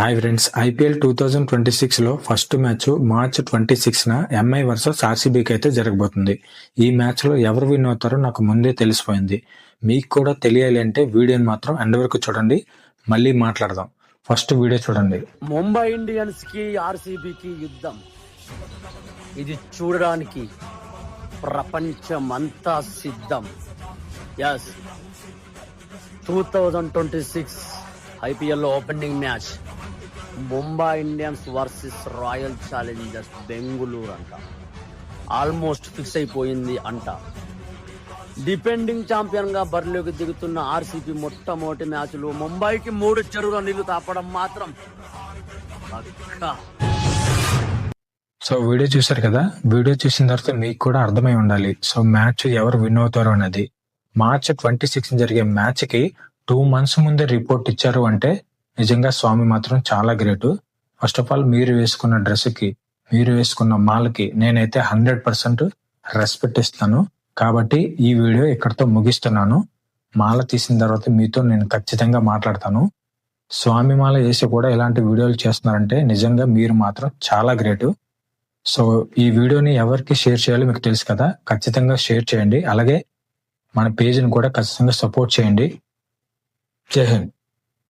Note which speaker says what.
Speaker 1: Hi friends, IPL 2026లో first match March 26న MI versus ఆర్సీబీకి అయితే జరగబోతుంది. ఈ మ్యాచ్లో ఎవరు విన్ అవుతారో నాకు ముందే తెలిసిపోయింది. మీకు కూడా తెలియాలి అంటే వీడియోని మాత్రం ఎండ్ వరకు చూడండి. మళ్ళీ మాట్లాడదాం. ఫస్ట్ వీడియో చూడండి.
Speaker 2: ముంబై ఇండియన్స్ కి ఆర్సీబీకి యుద్ధం ఇది చూడడానికి ప్రపంచమంతా సిద్ధం. Yes 2026 IPL opening match Mumbai Indians versus Royal Challengers Bengaluru అంట. ఆల్మోస్ట్ ఫిక్స్ అయిపోయింది అంట. డిపెండింగ్ ఛాంపియన్ గా బరిలోకి దిగుతున్న ఆర్సీబీ మొట్టమొదటి మ్యాచ్లో ముంబైకి 3 చెరువుల నీళ్లు తాపడం మాత్రం పక్కా.
Speaker 1: సో వీడియో చూశారు కదా. వీడియో చూసిన తర్వాత మీకు కూడా అర్థమై ఉండాలి సో మ్యాచ్ ఎవరు విన్ అవుతారో అన్నది. మార్చ్ 26 జరిగే మ్యాచ్ కి 2 months ముందే రిపోర్ట్ ఇచ్చారు అంటే నిజంగా స్వామి మాత్రం చాలా గ్రేట్. ఫస్ట్ ఆఫ్ ఆల్ మీరు వేసుకున్న డ్రెస్కి, మీరు వేసుకున్న మాల్కి నేనైతే 100% రెస్పెక్ట్ ఇస్తాను. కాబట్టి ఈ వీడియో ఇక్కడితో ముగిస్తున్నాను. మాల తీసిన తర్వాత మీతో నేను ఖచ్చితంగా మాట్లాడతాను. స్వామి మాల వేసి కూడా ఇలాంటి వీడియోలు చేస్తున్నారంటే నిజంగా మీరు మాత్రం చాలా గ్రేట్. సో ఈ వీడియోని ఎవరికి షేర్ చేయాలో మీకు తెలుసు కదా, ఖచ్చితంగా షేర్ చేయండి. అలాగే మన పేజ్ని కూడా ఖచ్చితంగా సపోర్ట్ చేయండి. జై హింద్.